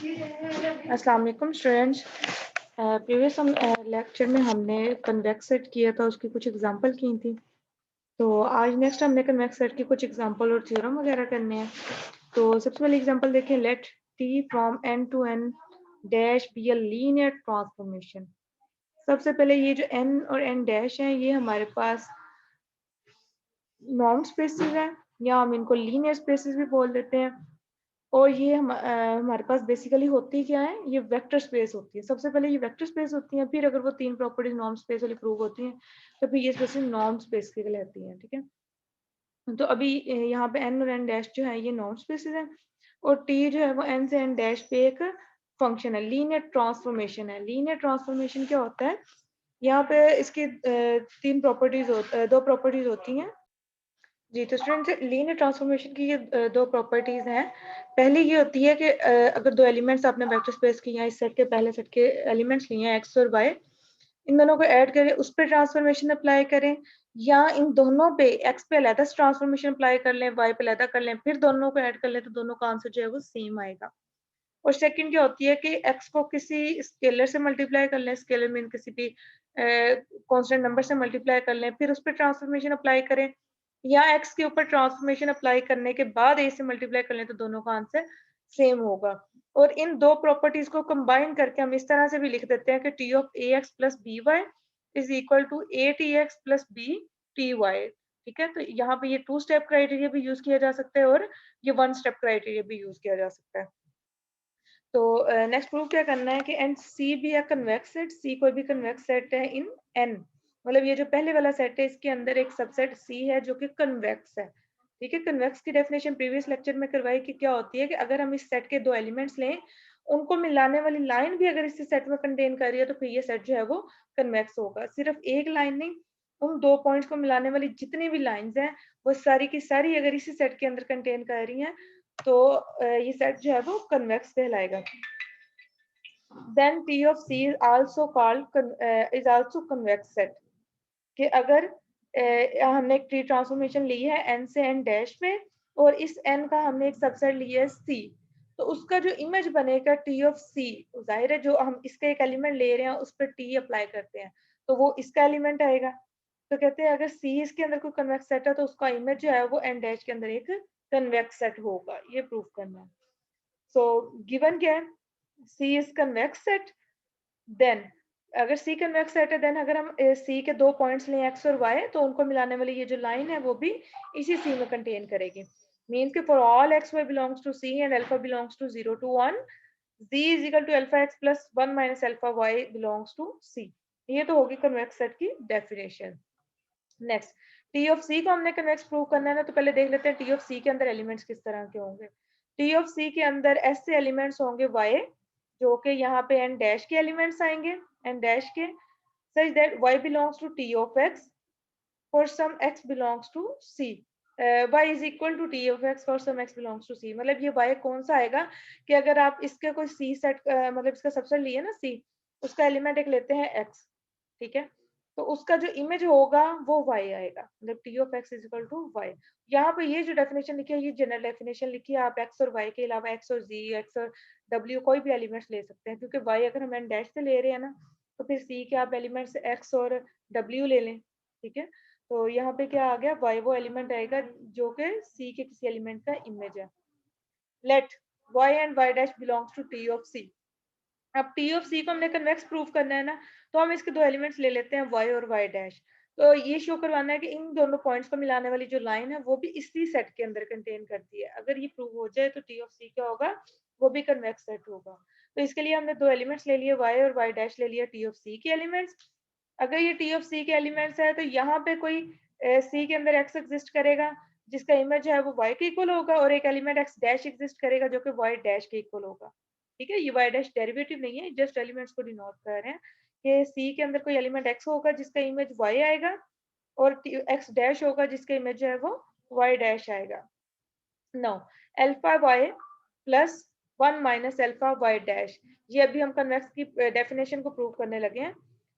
अस्सलाम वालेकुम students. Previous हम लेक्चर में हमने कन्वेक्स सेट किया था, उसकी कुछ एग्जांपल की थी। तो आज नेक्स्ट हमने कन्वेक्स सेट की कुछ एग्जांपल और थ्योरम वगैरह करने हैं। तो सबसे पहले एग्जांपल देखें, let T from N to N dash be a linear transformation. सबसे पहले ये जो एन और एन डैश है, ये हमारे पास नॉर्म स्पेसेस हैं, या हम इनको लीनियर स्पेसेस भी बोल देते हैं। और ये हमारे पास बेसिकली होती क्या है, ये वेक्टर स्पेस होती है। सबसे पहले ये वेक्टर स्पेस होती है, फिर अगर वो तीन प्रॉपर्टीज नॉर्म स्पेस वाली प्रूव होती हैं तो फिर ये स्पेस नॉर्म स्पेस की कहलाती हैं। ठीक है, तो अभी यहाँ पे एन और एन डैश जो है ये नॉर्म स्पेसेस हैं, और टी जो है वो एन से एन डैश पे एक फंक्शन है, लीनियर ट्रांसफॉर्मेशन है। लीनियर ट्रांसफॉर्मेशन क्या होता है, यहाँ पे इसकी दो प्रॉपर्टीज होती हैं। जी, तो स्टूडेंट लीनियर ट्रांसफॉर्मेशन की ये दो प्रॉपर्टीज हैं। पहली ये होती है कि अगर दो एलिमेंट्स आपने वेक्टर स्पेस की या इस सेट के पहले सेट के एलिमेंट्स लिए हैं एक्स और वाई, इन दोनों को ऐड करें, उस पर ट्रांसफॉर्मेशन अप्लाई करें, या इन दोनों पे एक्स पे अलग ट्रांसफॉर्मेशन अप्लाई कर लें, वाई पे अलग कर लें, फिर दोनों को ऐड कर लें, तो दोनों का आंसर जो है वो सेम आएगा। और सेकंड क्या होती है कि एक्स को किसी स्केलर से मल्टीप्लाई कर लें, स्केलर मीन किसी भी कांस्टेंट नंबर से मल्टीप्लाई कर लें, फिर उस पर ट्रांसफॉर्मेशन अप्लाई करें, या एक्स के ऊपर ट्रांसफॉर्मेशन अप्लाई करने के बाद ए से मल्टीप्लाई कर लें, तो दोनों का आंसर सेम होगा। और इन दो प्रॉपर्टीज को कंबाइन करके हम इस तरह से भी लिख देते हैं कि T of A X plus B Y is equal to A T X plus B T Y. ठीक है, तो यहाँ पे ये टू स्टेप क्राइटेरिया भी यूज किया जा सकता है और ये वन स्टेप क्राइटेरिया भी यूज किया जा सकता है। तो नेक्स्ट प्रूफ क्या करना है कि एंड सी भी है कन्वेक्स सेट, सी कोई भी कन्वेक्स सेट है इन एन, मतलब ये जो पहले वाला सेट है इसके अंदर एक सबसेट सी है जो कि कन्वेक्स है। ठीक है, कन्वेक्स की डेफिनेशन प्रीवियस लेक्चर में करवाई कि क्या होती है कि अगर हम इस सेट के दो एलिमेंट्स लें, उनको मिलाने वाली लाइन भी अगर इस सेट में कंटेन कर रही है, तो फिर ये सेट जो है वो कन्वेक्स होगा। सिर्फ एक लाइन नहीं, उन दो पॉइंट्स को मिलाने वाली जितनी भी लाइंस हैं वो सारी की सारी अगर इसी सेट के अंदर कंटेन कर रही हैं, तो ये सेट जो है वो कन्वेक्स कहलाएगा। Then T of C is also called is also convex set। कि अगर हमने एक ट्री ट्रांसफॉर्मेशन ली है n से n डैश पे, और इस n का हमने एक सबसेट लिया है C, तो उसका जो इमेज बनेगा T of C, जाहिर है जो हम इसका एक एलिमेंट ले रहे हैं उस पर T अप्लाई करते हैं तो वो इसका एलिमेंट आएगा। तो कहते हैं अगर C इसके अंदर कोई कन्वेक्स सेट है तो उसका इमेज जो है वो n डैश के अंदर एक कन्वेक्स सेट होगा, ये प्रूफ करना है। सो गिवन क्या है, C is convex set, then अगर C कन्वेक्स सेट है, देन अगर हम C के दो पॉइंट्स लें x और y, तो उनको मिलाने वाली ये जो लाइन है वो भी इसी C में कंटेन करेगी। मींस कि for all x y belongs to C and alpha belongs to 0 to 1, Z is equal to alpha x plus 1 minus alpha y belongs to C। ये तो होगी कन्वेक्स सेट की definition. Next, T of C को हमने convex prove करना है ना, तो पहले देख लेते हैं T ऑफ C के अंदर एलिमेंट्स किस तरह के होंगे। T ऑफ C के अंदर ऐसे एलिमेंट्स होंगे y, जो कि यहाँ पे n डैश के एलिमेंट्स आएंगे, n डैश के, such that y belongs to T of x for some x belongs to C, y is equal to T of x for some x belongs to C। मतलब ये y कौन सा आएगा कि अगर आप इसके कोई C सेट मतलब इसका सबसेट लिए ना C, उसका एलिमेंट एक लेते हैं x, ठीक है, तो उसका जो इमेज होगा वो y आएगा, मतलब T of x is equal to y। यहाँ पे ये जो डेफिनेशन लिखी है ये जनरल डेफिनेशन लिखी है, आप x और y के अलावा x और z, x और w कोई भी एलिमेंट्स ले सकते हैं, क्योंकि y अगर हम n डैश से ले रहे हैं ना, तो फिर c के आप एलिमेंट्स x और w ले लें। ठीक है, तो यहाँ पे क्या आ गया, y वो एलिमेंट आएगा जो कि c के किसी एलिमेंट का इमेज है। Let y and y dash belongs to T of C। अब T ऑफ C को हमने कन्वेक्स प्रूफ करना है ना, तो हम इसके दो एलिमेंट्स ले लेते हैं y और y डैश। तो ये शो करवाना है कि इन दोनों पॉइंट्स को मिलाने वाली जो लाइन है वो भी इसी सेट के अंदर कंटेन करती है। अगर ये प्रूव हो जाए तो T ऑफ C क्या होगा, वो भी कन्वेक्स सेट होगा। तो इसके लिए हमने दो एलिमेंट्स ले लिए, y और y डैश ले लिया T ऑफ C के एलिमेंट्स। अगर ये T ऑफ C के एलिमेंट्स है तो यहाँ पे कोई C के अंदर x एग्जिस्ट करेगा जिसका इमेज है वो y के इक्वल होगा, और एक एलिमेंट x डैश एग्जिस्ट करेगा जो कि y डैश के इक्वल होगा। ठीक है, ये y डैश डेरिवेटिव नहीं है, जस्ट एलिमेंट्स को डिनोट कर रहे हैं कि C के अंदर कोई एलिमेंट x होगा जिसका इमेज y आएगा, और x डैश होगा जिसका इमेज जो है वो y डैश आएगा। No, alpha y plus 1 minus alpha y dash, ये अभी हम कन्वेक्स की डेफिनेशन को प्रूव करने लगे हैं।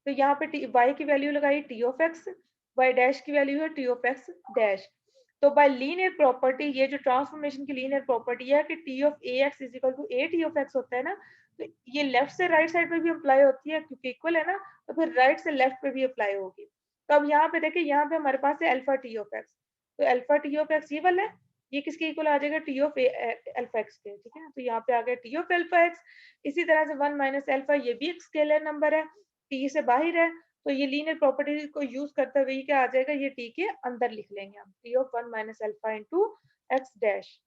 तो यहाँ पे y की वैल्यू लगाई T of x, y dash की वैल्यू है T ऑफ x डैश। तो बाय लीनियर प्रॉपर्टी, ये जो ट्रांसफॉर्मेशन की लीनियर प्रॉपर्टी है कि T of A X is equal to A T of X होता है ना, तो ये लेफ्ट से राइट साइड पे भी अप्लाई होती है क्योंकि इक्वल है ना, तो फिर राइट से लेफ्ट पे भी अप्लाई होगी। तो अब यहाँ पे देखिए, यहाँ पे हमारे पास है अल्फा टी ऑफ एक्स, तो अल्फा टी ऑफ एक्स ये वाला है, ये किसके इक्वल आ जाएगा, टी ऑफ अल्फा एक्स के, ठीक है। तो यहाँ पे आ गया टी ऑफ अल्फा एक्स। इसी तरह से 1 माइनस अल्फा, ये भी एक स्केलर नंबर है, टी से बाहर है, तो ये लीनियर प्रॉपर्टी को यूज करते हुए क्या आ जाएगा, ये टी के अंदर लिख लेंगे हम, T of 1 minus alpha into x dash.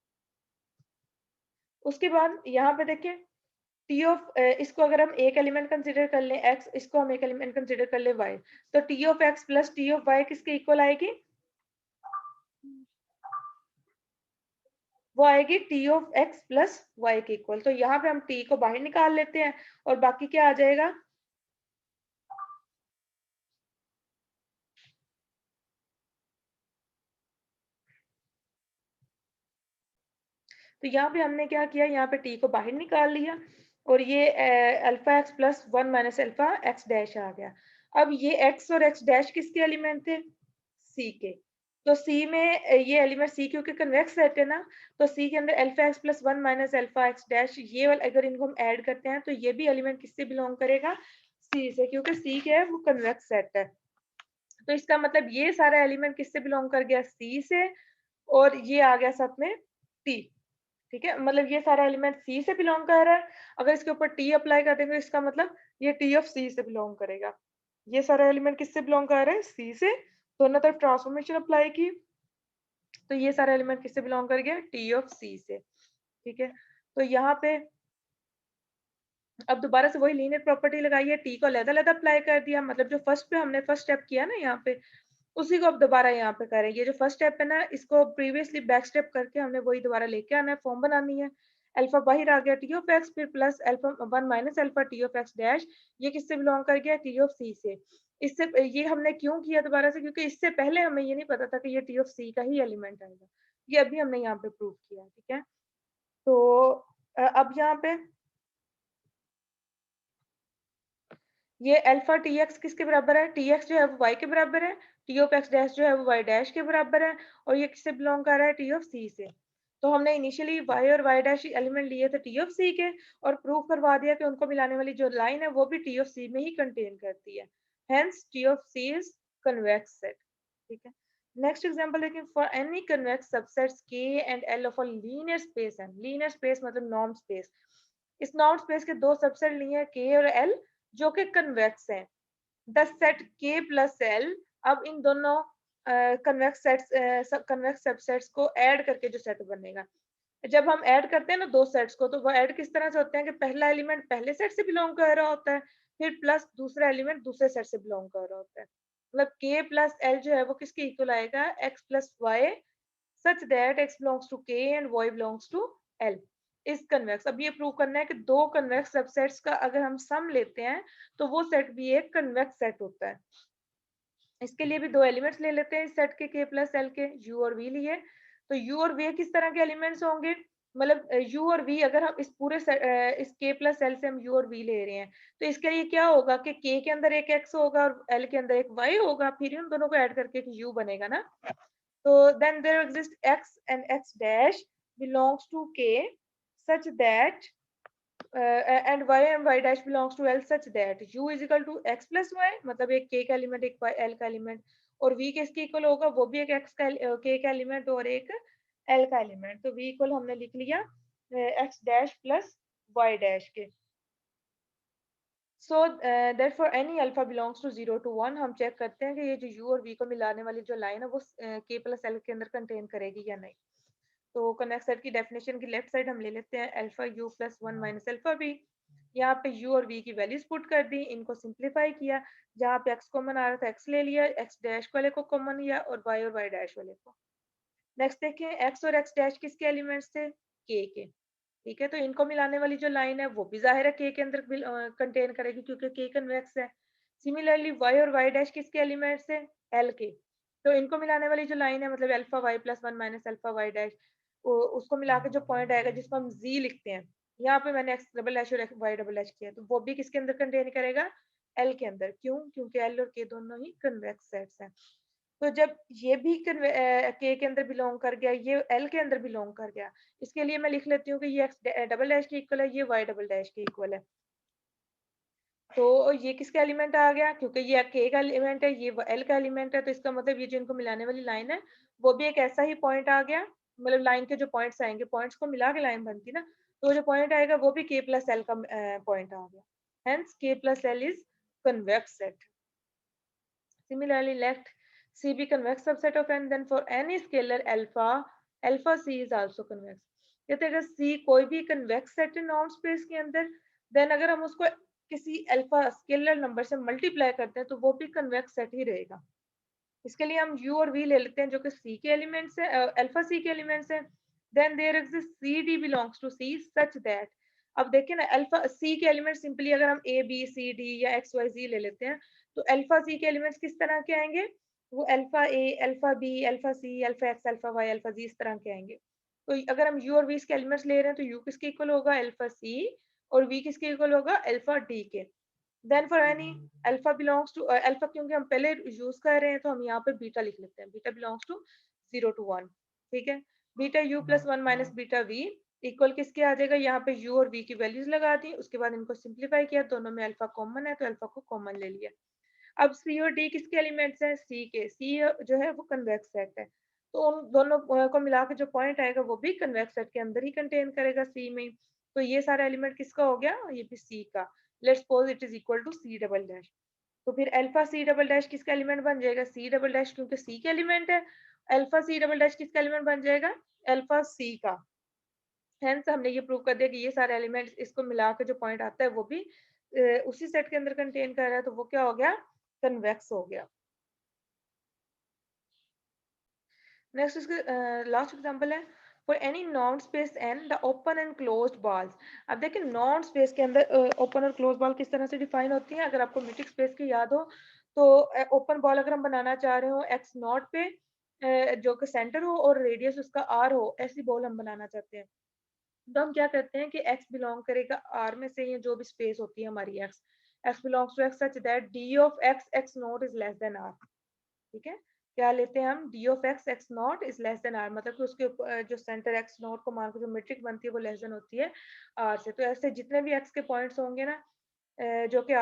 उसके बाद यहाँ पे देखिए टी ऑफ इसको अगर हम एक एलिमेंट कंसीडर कर लें एक्स, इसको हम एक एलिमेंट कंसीडर कर लें वाई, तो T of X plus T of Y किसके इक्वल आएगी, वो आएगी T of X plus Y के इक्वल। तो यहाँ पे हम टी को बाहर निकाल लेते हैं और बाकी क्या आ जाएगा, तो यहाँ पे हमने क्या किया, यहाँ पे टी को बाहर निकाल लिया और ये alpha x plus 1 minus alpha x dash आ गया। अब ये एक्स और एक्स डैश किसके एलिमेंट थे, सी के। तो सी में ये एलिमेंट सी क्योंकि कन्वेक्स सेट है ना, तो सी के अंदर alpha x plus 1 minus alpha x dash, ये वाला अगर इनको हम ऐड करते हैं तो ये भी एलिमेंट किससे बिलोंग करेगा, सी से, क्योंकि सी क्या है, वो कन्वेक्स सेट है। तो इसका मतलब ये सारा एलिमेंट किससे बिलोंग कर गया, सी से, और ये आ गया साथ में टी, ठीक है। मतलब ये सारा एलिमेंट सी से बिलोंग कर रहा है, अगर इसके ऊपर टी अप्लाई कर देंगे इसका मतलब ये टी ऑफ सी से बिलोंग करेगा। ये सारा एलिमेंट किससे बिलोंग कर रहा है, सी से, दोनों तरफ ट्रांसफॉर्मेशन अप्लाई की, तो ये सारा एलिमेंट किससे बिलोंग कर गया, टी ऑफ सी से, ठीक है। तो यहाँ पे अब दोबारा से वही लीनियर प्रॉपर्टी लगाई है, टी को अलग-अलग अप्लाई कर दिया, मतलब जो फर्स्ट पे हमने फर्स्ट स्टेप किया ना यहाँ पे, उसी को अब दोबारा यहाँ पे करें। ये जो फर्स्ट स्टेप है ना, इसको प्रीवियसली बैक स्टेप करके हमने वही दोबारा लेके आना है, फॉर्म बनानी है। अल्फा बाहर आ गया टी ऑफ एक्स, फिर plus alpha 1 minus alpha T of x dash, ये किससे बिलोंग कर गया, टी ऑफ सी से। इससे ये हमने क्यों किया दोबारा से, क्योंकि इससे पहले हमें ये नहीं पता था कि ये टी ऑफ सी का ही एलिमेंट आएगा, ये अभी हमने यहाँ पे प्रूव किया, ठीक है। तो अब यहाँ पे ये अल्फा टी एक्स किसके बराबर है, टी एक्स जो है वो वाई के बराबर है, टी ऑफ एक्स डैश जो है वो वाई डैश के बराबर है, और ये किससे बिलोंग कर रहा है, टी ऑफ सी से। तो हमने इनिशियली वाई और वाई डैश एलिमेंट लिए थे टी ऑफ सी के, और प्रूव करवा दिया कि उनको मिलाने वाली जो लाइन है वो भी टी ऑफ सी में ही कंटेन करती है, hence T of C is convex set, ठीक है। नेक्स्ट एग्जांपल देखें, for any convex subsets K and L of a linear space है, लीनियर स्पेस मतलब नॉर्म स्पेस, इस नॉर्म स्पेस के दो सबसेट लिए हैं के और एल, जो कि कन्वेक्स हैं, द सेट के प्लस एल। अब इन दोनों कन्वेक्स सेट्स कन्वेक्स सबसेट्स को ऐड करके जो सेट बनेगा, जब हम ऐड करते हैं ना दो सेट्स को, तो वो ऐड किस तरह से होते हैं कि पहला एलिमेंट पहले सेट से बिलोंग कर रहा होता है, फिर प्लस दूसरा एलिमेंट दूसरे सेट से बिलोंग कर रहा होता है। मतलब के प्लस एल जो है वो किसके इक्वल आएगा, X plus Y, such that x belongs to k and y belongs to l is convex. अब ये प्रूव करना है कि दो कन्वेक्स सबसेट्स का अगर हम सम लेते हैं तो वो सेट भी एक कन्वेक्स सेट होता है। इसके लिए भी दो एलिमेंट्स ले लेते हैं इस सेट के प्लस एल के, u और v लिए। तो u और v किस तरह के एलिमेंट्स होंगे, मतलब u और v, अगर हम इस पूरे इस k प्लस एल से हम u और v ले रहे हैं, तो इसके लिए क्या होगा कि k के अंदर एक x होगा और l के अंदर एक y होगा, फिर उन दोनों को ऐड करके एक u बनेगा ना। So then there exists x and x dash belongs to k such that and y dash belongs to l such that u is equal to x plus y, मतलब एक k का element एक l का element, और v किसके equal होगा, वो भी एक x का k का एलिमेंट और एक l का एलिमेंट। तो v इक्वल हमने लिख लिया x dash plus y dash के। सो therefore any alpha belongs to 0 to 1, हम चेक करते हैं कि ये जो u और v को मिलाने वाली जो लाइन है वो k प्लस l के अंदर कंटेन करेगी या नहीं। तो कनेक्ट सेट की डेफिनेशन की लेफ्ट साइड हम ले लेते हैं alpha u plus 1 minus alpha v, यहाँ पे u और v की वैल्यूज पुट कर दी, इनको सिंप्लीफाई किया, जहाँ पे x कॉमन आ रहा था x ले लिया, x डैश वाले को कॉमन लिया और y डैश वाले को। नेक्स्ट देखें x और x डैश किसके एलिमेंट्स थे, k के, ठीक है। तो इनको मिलाने वाली जो लाइन है वो भी जाहिर है के अंदर कंटेन करेगी क्योंकि के कन्वेक्स है। सिमिलरली वाई और वाई डैश किसके एलिमेंट्स है, एल के, तो इनको मिलाने वाली जो लाइन है मतलब alpha Y plus 1 minus alpha Y dash, उसको मिला के जो पॉइंट आएगा जिसको हम जी लिखते हैं, यहाँ पे मैंने एक्स डबल एच और वाई डबल एच किया, तो वो भी किसके अंदर कंटेन करेगा, एल के अंदर। क्यों, क्योंकि एल और के दोनों ही कन्वेक्स सेट्स हैं। तो जब ये भी के अंदर बिलोंग कर गया, ये एल के अंदर बिलोंग कर गया, इसके लिए मैं लिख लेती हूँ कि ये एक्स डबल डैश के इक्वल है, ये वाई डबल डैश के इक्वल है। तो ये किसका एलिमेंट आ गया, क्योंकि ये के का एलिमेंट है, ये एल का एलिमेंट है, तो इसका मतलब ये जो इनको मिलाने वाली लाइन है वो भी एक ऐसा ही पॉइंट आ गया। मतलब लाइन के जो पॉइंट्स आएंगे, पॉइंट्स को मिला के लाइन बनती ना, तो जो पॉइंट आएगा वो भी के प्लस एल का पॉइंट आ गया। हेंस के plus L is convex set. Similarly, let C be convex subset of n, then for any scalar alpha, alpha C is also convex. कहते अगर C कोई भी convex set है नॉर्म स्पेस के अंदर, then अगर हम उसको किसी अल्फा स्केलर नंबर से मल्टीप्लाई करते हैं तो वो भी कन्वेक्स सेट ही रहेगा। इसके लिए हम u और v ले लेते हैं जो कि C के एलिमेंट्स है, अल्फा C के एलिमेंट्स है। Then there exist CD belongs to C such that, अब देखिए ना अल्फा C के एलिमेंट सिंपली अगर हम A B C D या X Y Z ले लेते हैं तो अल्फा C के एलिमेंट्स किस तरह के आएंगे, वो alpha A alpha B alpha C alpha X alpha Y alpha Z इस तरह के आएंगे। तो अगर हम u और v के एलिमेंट्स ले रहे हैं तो u किसके इक्वल होगा, अल्फा C, और v किसके इक्वल होगा, अल्फा D के। Then for any alpha belongs to alpha, क्योंकि हम पहले यूज कर रहे हैं तो हम यहाँ पे बीटा लिख लेते हैं, बीटा बिलोंग्स टू 0 to 1। ठीक है, beta u plus 1 minus beta v equal किसके आ जाएगा, यहाँ पे u और v की वैल्यूज लगा दी, उसके बाद इनको सिंप्लीफाई किया, दोनों में अल्फा कॉमन है तो अल्फा को कॉमन ले लिया। अब c और d किसके एलिमेंट्स हैं, c के। c जो है वो कन्वेक्स सेट है, तो उन दोनों को मिला के जो पॉइंट आएगा वो भी कन्वेक्स सेट के अंदर ही कंटेन करेगा c में। तो ये सारा एलिमेंट किसका हो गया, ये भी c का। Let's suppose it is equal to c double dash. तो फिर अल्फा सी डबल डैश किसका एलिमेंट बन जाएगा, सी डबल डैश, क्योंकि सी के एलिमेंट है। अल्फा सी डबल डैश किसका एलिमेंट बन जाएगा, अल्फा सी का। हेंस हमने ये प्रूव कर दिया कि ये सारे एलिमेंट्स इसको मिला के जो पॉइंट आता है वो भी उसी सेट के अंदर कंटेन कर रहा है, तो वो क्या हो गया, कन्वेक्स हो गया। नेक्स्ट इसका लास्ट एग्जांपल है, फॉर एनी नॉन space and the open and closed balls. अब देखिए नॉन स्पेस के अंदर ओपन और क्लोज बॉल किस तरह से डिफाइन होती है, अगर आपको मीट्रिक स्पेस की याद हो तो ओपन बॉल अगर हम बनाना चाह रहे हो एक्स नॉट पे जो कि सेंटर हो और रेडियस उसका आर हो, ऐसी बॉल हम बनाना चाहते हैं, तो हम क्या करते हैं कि x बिलोंग करेगा r में से, ये जो भी स्पेस होती है हमारी x belongs to x such that d of x x not is less than r। ठीक है, क्या लेते हैं हम, d of x x not is less than r, मतलब कि उसके जो सेंटर x नॉट को मान के जो मेट्रिक बनती है वो लेस देन होती है r से। तो ऐसे जितने भी x के पॉइंट्स होंगे ना जो कि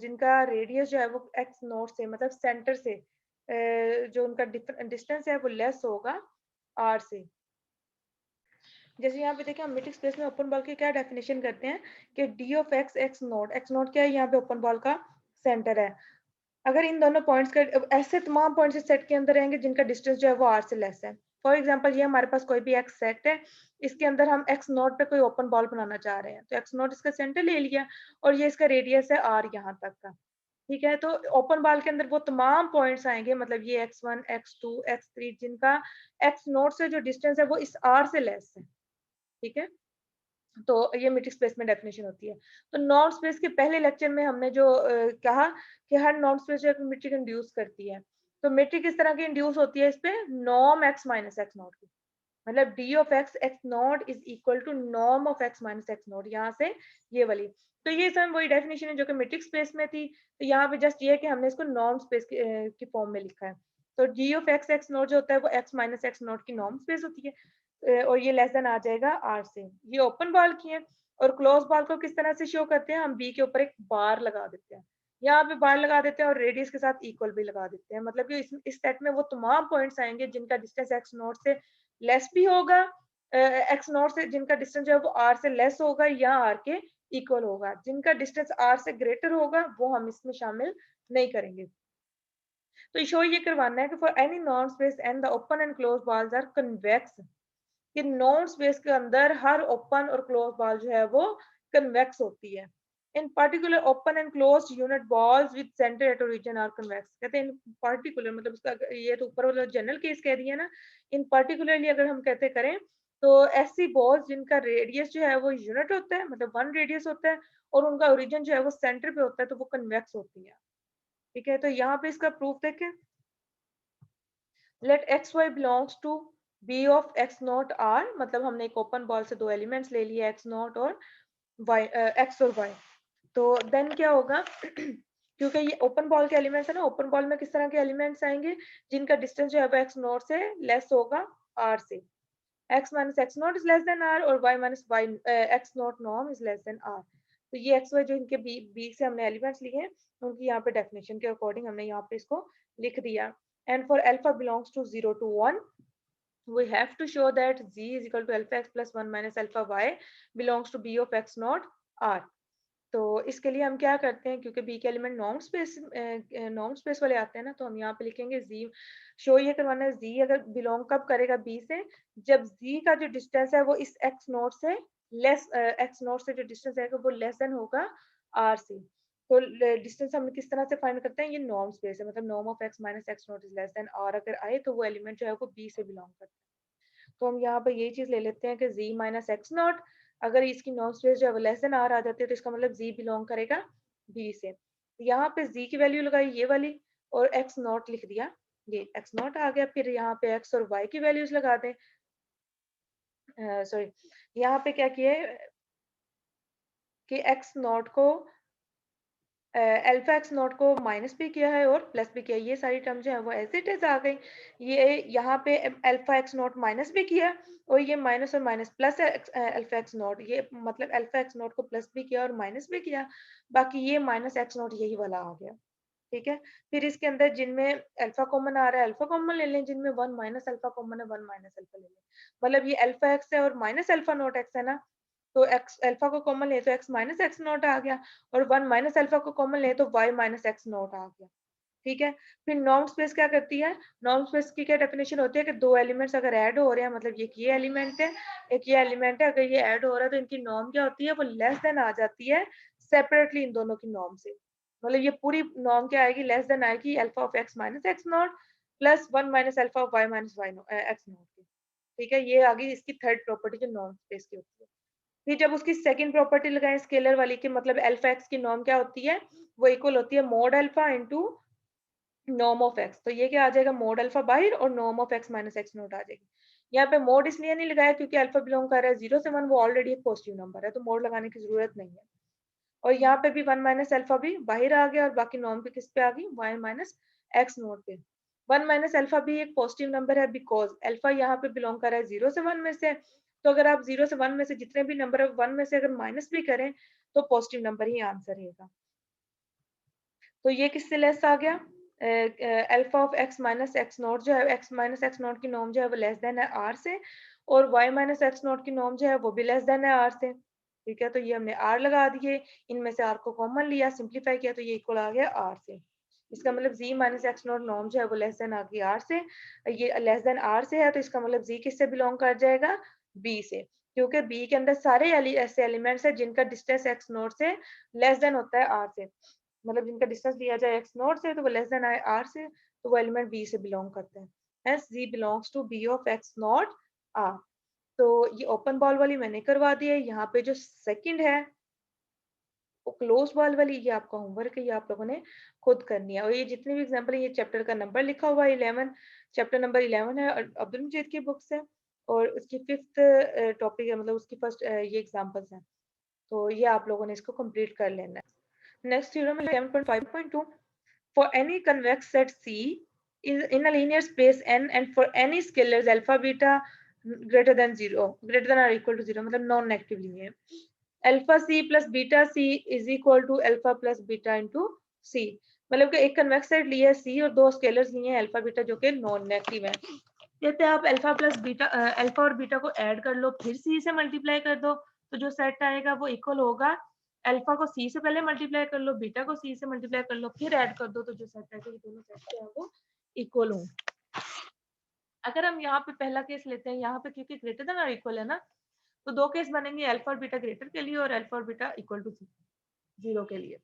जिनका रेडियस जो है वो x नॉट से मतलब सेंटर से जो उनका डिस्टेंस है वो लेस होगा r से। जैसे यहाँ पे देखिए हम मीट्रिक स्पेस में ओपन बॉल की क्या डेफिनेशन करते हैं कि D of x x note क्या है, यहाँ पे ओपन बॉल का सेंटर है। अगर इन दोनों पॉइंट्स का ऐसे तमाम पॉइंट्स इस सेट के अंदर रहेंगे जिनका डिस्टेंस जो है वो आर से लेस है। फॉर एग्जांपल ये हमारे पास कोई भी एक्स सेट है, इसके अंदर हम एक्स नोट पे कोई ओपन बॉल बनाना चाह रहे हैं, तो एक्स नोट इसका सेंटर ले लिया और ये इसका रेडियस है आर यहाँ तक का। ठीक है, तो ओपन बॉल के अंदर वो तमाम पॉइंट्स आएंगे, मतलब ये x1 x2 x3 जिनका एक्स नोट से जो डिस्टेंस है वो इस आर से लेस है। ठीक है, तो ये मीट्रिक स्पेस में डेफिनेशन होती है। तो नॉन स्पेस के पहले लेक्चर में हमने जो कहा कि हर नॉन स्पेस जो है मीट्रिक इंड्यूस करती है, तो मीट्रिक किस तरह की इंड्यूस होती है, इस पे norm x minus x not की, मतलब d of x x not is equal to norm of x minus x not, यहाँ से ये वाली। तो ये सब वही डेफिनेशन है जो कि मीट्रिक स्पेस में थी, तो यहाँ पे जस्ट ये है कि हमने इसको नॉर्म स्पेस की फॉर्म में लिखा है। तो D of x x not जो होता है वो एक्स माइनस एक्स नॉट की नॉर्म स्पेस होती है, और ये लेस देन आ जाएगा आर से। ये ओपन बॉल की है, और क्लोज बॉल को किस तरह से शो करते हैं, हम बी के ऊपर एक बार लगा देते हैं, यहाँ पे बार लगा देते हैं और रेडियस के साथ इक्वल भी लगा देते हैं, मतलब कि इस सेट में वो तमाम पॉइंट्स आएंगे जिनका डिस्टेंस एक्स नोट से लेस भी होगा, एक्स नोट से जिनका डिस्टेंस जो है वो आर से लेस होगा या आर के इक्वल होगा, जिनका डिस्टेंस आर से ग्रेटर होगा वो हम इसमें शामिल नहीं करेंगे। तो शो ये करवाना है कि फॉर एनी नॉन space and the open and close balls are convex, कि नॉन स्पेस के अंदर हर ओपन और क्लोज बॉल जो है वो कन्वेक्स होती है। In particular open and close unit balls with center at origin are convex, कहते हैं इन पर्टिकुलर, मतलब इसका ये तो ऊपर वाला जनरल केस कह दिया ना, इन पर्टिकुलरली अगर हम कहते करें तो ऐसी बॉल्स जिनका रेडियस जो है वो यूनिट होता है, मतलब 1 रेडियस होता है, और उनका ओरिजिन जो है वो सेंटर पे होता है, तो वो कन्वेक्स होती है। ठीक है, तो यहाँ पे इसका प्रूफ देखें, let x y belongs to B of x not r, मतलब हमने एक ओपन बॉल से दो एलिमेंट्स ले लिए एक्स नॉट और वाई, एक्स और वाई। तो देन क्या होगा क्योंकि ये ओपन बॉल के एलिमेंट्स है ना, ओपन बॉल में किस तरह के एलिमेंट्स आएंगे, जिनका डिस्टेंस जो है वो x नॉट से लेस होगा r से, x minus x not is less than r और y minus y x not norm is less than r। तो ये x y जो इनके बी से हमने एलिमेंट्स लिए हैं, उनकी यहाँ पे डेफिनेशन के अकॉर्डिंग हमने यहाँ पे इसको लिख दिया। And for alpha belongs to 0 to 1 we have to show that z is equal to alpha x plus 1 minus alpha y belongs to b of x naught r। तो इसके लिए हम क्या करते हैं, क्योंकि बी के एलिमेंट नॉर्म स्पेस वाले आते हैं ना, तो हम यहाँ पे लिखेंगे जी, शो ये करवाना है जी अगर बिलोंग कब करेगा बी से, जब जी का जो डिस्टेंस है वो इस एक्स नोट से लेस, एक्स नोट से जो डिस्टेंस है वो लेस देन होगा आर से। तो डिस्टेंस हम किस तरह से फाइंड करते हैं, ये नॉर्म स्पेस है, मतलब norm of x minus x not is less than r अगर आए तो वो एलिमेंट जो है वो बी से बिलोंग करता है। तो हम यहाँ पे ये चीज ले लेते हैं कि z माइनस एक्स नॉट, अगर इसकी नॉन स्पेस जो है लेस देन आर आ जाती है तो इसका मतलब z बिलोंग करेगा b से। तो यहाँ पे z की वैल्यू लगाई ये वाली और x नॉट लिख दिया, ये x नॉट आ गया। फिर यहाँ पे x और y की वैल्यूज लगा दें, सॉरी यहाँ पे क्या किया है कि x नॉट को अल्फा एक्स नॉट को माइनस भी किया है और प्लस भी किया, ये सारी टर्म जो है वो एज इट इज आ गई। ये यहाँ पे अल्फा एक्स नॉट माइनस भी किया और ये माइनस और minus plus alpha x not, ये मतलब अल्फा एक्स नॉट को प्लस भी किया और माइनस भी किया, बाकी ये माइनस एक्स नॉट यही वाला आ गया। ठीक है, फिर इसके अंदर जिनमें अल्फा कॉमन आ रहा है अल्फा कॉमन ले लें, जिनमें वन माइनस अल्फा कॉमन है वन माइनस अल्फा ले लें, मतलब ये अल्फा एक्स है और माइनस अल्फा नॉट एक्स है ना, तो एक्स अल्फा को कॉमन ले तो एक्स माइनस एक्स नॉट आ गया और वन माइनस अल्फा को कॉमन ले तो वाई माइनस एक्स नॉट आ गया। ठीक है, फिर नॉर्म स्पेस क्या करती है, नॉर्म स्पेस की क्या डेफिनेशन होती है कि दो एलिमेंट्स अगर ऐड हो रहे हैं, मतलब ये एलिमेंट है एक ये एलिमेंट है, अगर ये ऐड हो रहा है तो इनकी नॉर्म क्या होती है, वो लेस देन आ जाती है सेपरेटली इन दोनों की नॉर्म से, मतलब ये पूरी नॉर्म क्या आएगी, लेस देन आएगी alpha of x minus x not plus one minus alpha of y minus y x not की। ठीक है, ये आ गई इसकी थर्ड प्रॉपर्टी जो नॉर्म स्पेस की होती है। फिर जब उसकी सेकंड प्रॉपर्टी लगाएं स्केलर वाली की, मतलब अल्फा एक्स की नॉर्म क्या होती है, वो इक्वल होती है mod alpha into norm of x, तो ये क्या आ जाएगा मोड अल्फा बाहर और norm of x minus x naught आ जाएगी। यहाँ पे मोड इसलिए नहीं लगाया क्योंकि अल्फा बिलोंग कर रहा है 0 से 1, वो ऑलरेडी एक पॉजिटिव नंबर है तो मोड लगाने की जरूरत नहीं है। और यहाँ पे भी 1 माइनस अल्फा भी बाहर आ गया और बाकी नॉर्म पे किस पे आ गई, y माइनस एक्स नोट पे। 1 माइनस अल्फा भी एक पॉजिटिव नंबर है बिकॉज अल्फा यहाँ पे बिलोंग कर रहा है 0 से 1 में से, तो अगर आप 0 से 1 में से जितने भी नंबर है 1 में से अगर माइनस भी करें तो पॉजिटिव नंबर ही आंसर रहेगा। तो ये किससे लेस आ गया, alpha of x minus x not जो है एक्स माइनस एक्स नॉट की नॉर्म जो है वो लेस देन है आर से, और y माइनस एक्स नॉट की नॉर्म जो है वो भी लेस देन है आर से। ठीक है, तो ये हमने r लगा दिए, इनमें से r को कॉमन लिया सिंप्लीफाई किया तो ये इक्वल आ गया r से। इसका मतलब z minus x not norm जो है वो लेस देन आ गई r से, ये लेस देन r से है तो इसका मतलब z किससे बिलोंग कर जाएगा, b से, क्योंकि b के अंदर सारे ऐसे एलिमेंट्स है जिनका डिस्टेंस एक्स नॉट से लेस देन होता है r से, मतलब जिनका डिस्टेंस दिया जाए एक्स नॉट से तो वो लेस देन आए आर से, तो वो एलिमेंट बी से बिलोंग करते हैं, hence g belongs to B of x not r. तो ये ओपन बॉल वाली मैंने करवा दी है। यहाँ पे जो सेकंड है वो क्लोज बॉल वाली, ये आपका होमवर्क है, ये आप लोगों ने खुद करनी है। और ये जितने भी एग्जांपल है ये चैप्टर का नंबर लिखा हुआ है 11, चैप्टर नंबर 11 है अब्दुल मजीद की बुक से, और उसकी फिफ्थ टॉपिक है, मतलब उसकी फर्स्ट ये एग्जांपल्स हैं, तो ये आप लोगों ने इसको कंप्लीट कर लेना है। Next theorem is 11.5.2. For any convex set C is in a linear space n and for any scalars alpha beta greater than 0, greater than or equal to 0, मतलब non negative linear, alpha c plus beta c is equal to alpha plus beta into c, मतलब कि एक convex set लिया है सी और दो scalars लिए हैं अल्फा बीटा जो कि नॉन नेगेटिव है। कहते हैं आप अल्फा प्लस बीटा अल्फा और बीटा को ऐड कर लो फिर सी से मल्टीप्लाई कर दो, तो जो सेट आएगा वो इक्वल होगा अल्फा को सी से पहले मल्टीप्लाई कर लो बीटा को सी से मल्टीप्लाई कर लो फिर ऐड कर दो, तो जो सेट आएगा दोनों सेट जो है वो इक्वल हो। अगर हम यहाँ पे पहला केस लेते हैं, यहाँ पे क्योंकि ग्रेटर देन और इक्वल है ना, तो दो केस बनेंगे अल्फा और बीटा ग्रेटर के लिए और अल्फा और बीटा इक्वल टू 0 के लिए।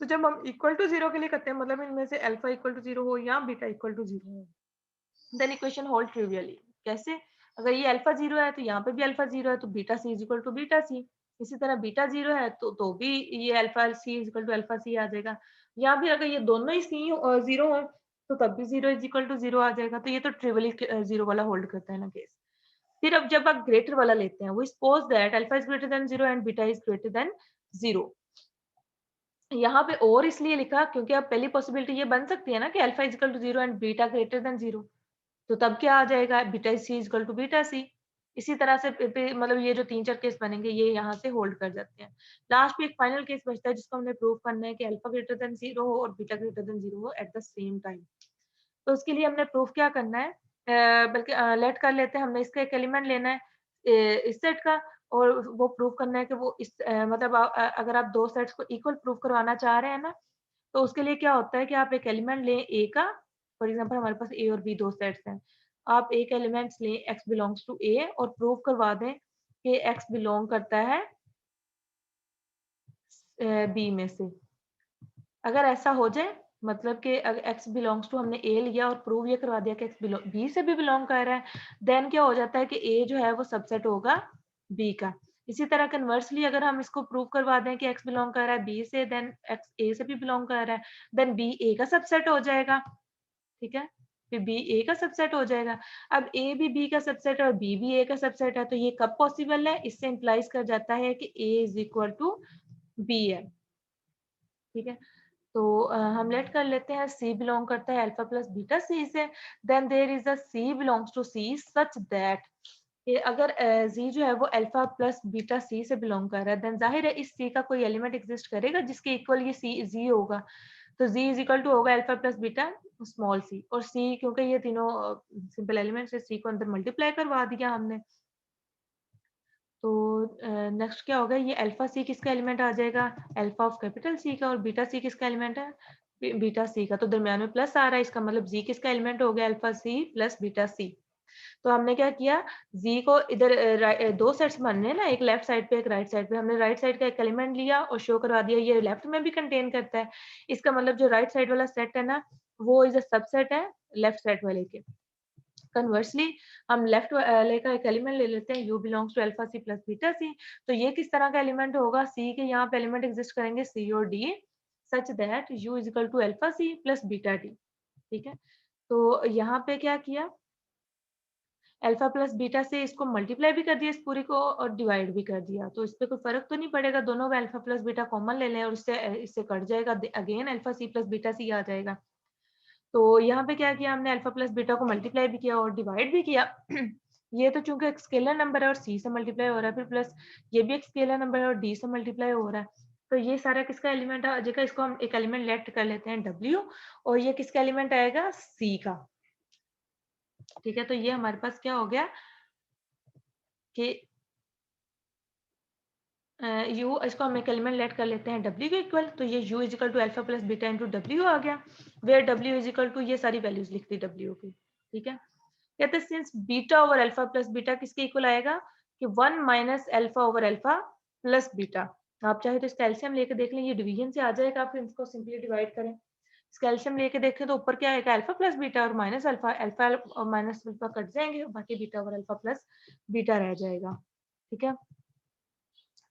तो जब हम इक्वल टू 0 के लिए करते हैं, मतलब इनमें से अल्फा इक्वल टू 0 हो या बीटा इक्वल टू 0 हो, देन इक्वेशन होल्ड ट्रिवियली। कैसे, अगर ये अल्फा 0 है तो यहाँ पे भी अल्फा 0 है तो beta c is equal to beta c, इसी तरह बीटा 0 है तो भी ये alpha c is equal to alpha c आ जाएगा, या फिर अगर ये दोनों ही सी 0 हो तो तब भी 0 इज इक्वल टू 0 आ जाएगा। तो ये तो ट्रिवियली 0 वाला होल्ड करता है ना केस। फिर अब जब आप ग्रेटर वाला लेते हैं, वो suppose that alpha is greater than 0 and beta is greater than 0, यहाँ पे और इसलिए लिखा क्योंकि अब पहली पॉसिबिलिटी ये बन सकती है ना कि alpha is equal to 0 and beta greater than 0, तो तब क्या आ जाएगा, beta c is equal to beta c. इसी तरह से मतलब ये जो 3-4 केस बनेंगे ये यहाँ से होल्ड कर जाते हैं। लास्ट में एक फाइनल केस बचता है जिसको हमने प्रूव करना है कि अल्फा ग्रेटर देन 0 हो और बीटा ग्रेटर देन 0 हो एट द सेम टाइम। तो उसके लिए हमने प्रूफ क्या करना है, बल्कि लेट कर लेते हैं, हमने इसका एक एलिमेंट लेना है इस सेट का, और वो प्रूफ करना है कि वो इस मतलब अगर आप दो सेट्स को इक्वल प्रूफ करवाना चाह रहे हैं ना, तो उसके लिए क्या होता है कि आप एक एलिमेंट लें ए का, फॉर एग्जांपल हमारे पास ए और बी दो सेट्स हैं, आप एक एलिमेंट्स लें एक्स बिलोंग्स टू ए और प्रूव करवा दें कि एक्स बिलोंग करता है बी में से। अगर ऐसा हो जाए, मतलब कि अगर x बिलोंग्स टू हमने a लिया और प्रूव ये करवा दिया कि x b से भी बिलोंग कर रहा है, देन क्या हो जाता है कि a जो है वो सबसेट होगा b का। इसी तरह कन्वर्सली अगर हम इसको प्रूव करवा दें कि x बिलोंग कर रहा है b से, देन x a से भी बिलोंग कर रहा है, देन b a का सबसेट हो जाएगा, ठीक है, फिर b a का सबसेट हो जाएगा। अब a भी b का सबसेट है और b भी a का सबसेट है, तो ये कब पॉसिबल है, इससे इंप्लाइज कर जाता है कि a is equal to b है, ठीक है। तो हम लेट कर लेते हैं C बिलोंग करता है अल्फा प्लस बीटा C से, then there is a C belongs to C such that कि अगर Z जो है वो अल्फा प्लस बीटा C से बिलोंग कर रहा है, देन जाहिर है इस C का कोई एलिमेंट एग्जिस्ट करेगा जिसके इक्वल ये C Z होगा, तो Z इज इक्वल टू होगा alpha plus beta small c, और C क्योंकि ये तीनों सिंपल एलिमेंट्स है, C को अंदर मल्टीप्लाई करवा दिया हमने। तो नेक्स्ट क्या होगा, ये अल्फा सी किसका एलिमेंट आ जाएगा, अल्फा ऑफ कैपिटल सी का, और बीटा सी किसका एलिमेंट है, बीटा सी का, तो दरम्यान में प्लस आ रहा है, इसका मतलब जी किसका एलिमेंट हो गया, alpha c plus beta c. तो हमने क्या किया, जी को इधर दो सेट्स बनने ना, एक लेफ्ट साइड पे एक राइट साइड पे, हमने राइट साइड का एक एलिमेंट लिया और शो करवा दिया ये लेफ्ट में भी कंटेन करता है, इसका मतलब जो राइट साइड वाला सेट है ना वो इज अ सबसेट है लेफ्ट साइड वाले के। कन्वर्सली हम लेफ्ट वाले का एक एलिमेंट ले लेते हैं, u belongs to alpha c plus beta c, तो ये किस तरह का एलिमेंट होगा, c के यहाँ पे एलिमेंट एग्जिस्ट करेंगे c और d such that u is equal to alpha c plus beta d, ठीक है। तो यहाँ पे क्या किया, अल्फा प्लस बीटा से इसको मल्टीप्लाई भी कर दिया इस पूरी को और डिवाइड भी कर दिया, तो इस पे कोई फर्क तो नहीं पड़ेगा, दोनों में अल्फा प्लस बीटा कॉमन ले लें और इससे इससे कट जाएगा, again alpha c plus beta c आ जाएगा। तो यहाँ पे क्या किया हमने, अल्फा प्लस बीटा को मल्टीप्लाई भी किया और डिवाइड भी किया। ये तो चूंकि एक स्केलर नंबर है और सी से मल्टीप्लाई हो रहा है, फिर प्लस ये भी एक स्केलर नंबर है और डी से मल्टीप्लाई हो रहा है, तो ये सारा किसका एलिमेंट है, जगह इसको हम एक एलिमेंट लेफ्ट कर लेते हैं डब्ल्यू, और ये किसका एलिमेंट आएगा, सी का, ठीक है। तो ये हमारे पास क्या हो गया कि यू, इसको हम एक एलिमेंट लेट कर लेते हैं डब्ल्यू के इक्वल, तो ये u is equal to alpha plus beta into डब्ल्यू आ गया, वेयर डब्ल्यू इज इक्वल टू ये सारी वैल्यूज लिख दी डब्ल्यू की, ठीक है। कहते हैं since beta over alpha plus beta किसके इक्वल आएगा कि 1 minus alpha over alpha plus beta, आप चाहे तो इसका एलसीएम लेके देख लें, ये डिवीजन से आ जाएगा, फिर इसको सिंपली डिवाइड करें, इसका एलसीएम लेके देखें तो ऊपर क्या आएगा, अल्फा प्लस बीटा और माइनस अल्फा, अल्फा और माइनस अल्फा कट जाएंगे, बाकी beta over alpha plus beta रह जाएगा, ठीक है।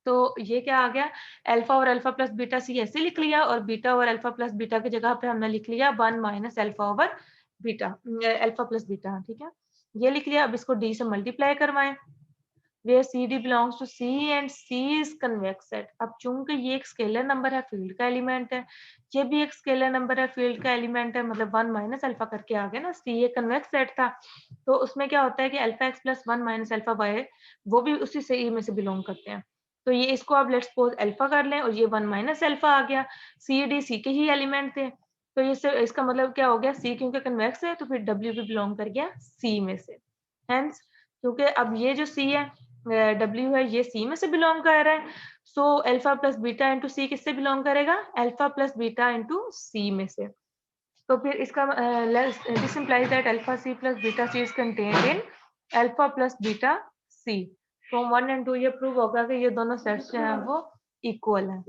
तो ये क्या आ गया, अल्फा और अल्फा प्लस बीटा सी ऐसे लिख लिया, और बीटा और अल्फा प्लस बीटा की जगह पे हमने लिख लिया 1 minus alpha over beta, alpha plus beta, ठीक है, ये लिख लिया। अब इसको डी से मल्टीप्लाई करवाएं, where CD belongs to C and C is convex set। अब चूंकि ये एक स्केलर नंबर है, फील्ड का एलिमेंट है, ये भी एक स्केलर नंबर है, फील्ड का एलिमेंट है, मतलब 1 माइनस अल्फा करके आ गया ना, C एक कन्वेक्स सेट था, तो उसमें क्या होता है कि alpha x plus 1 minus alpha y वो भी उसी से में से बिलोंग करते हैं, तो ये इसको आप लेट्स सपोज अल्फा कर लें, और ये 1 माइनस अल्फा आ गया, सी डी सी के ही एलिमेंट थे, तो ये इसका मतलब क्या हो गया, सी क्योंकि कन्वेक्स है तो फिर डब्ल्यू भी बिलोंग कर गया सी में से, हेंस क्योंकि अब ये जो सी है डब्ल्यू है ये सी में से बिलोंग कर रहा है, so alpha plus beta into c किससे बिलोंग करेगा, alpha plus beta into c में से, तो फिर इसका this implies that alpha c plus beta c is contained in alpha plus beta c, from 1 and 2 ये प्रूव होगा कि ये दोनों सेट्स जो हैं वो इक्वल हैं।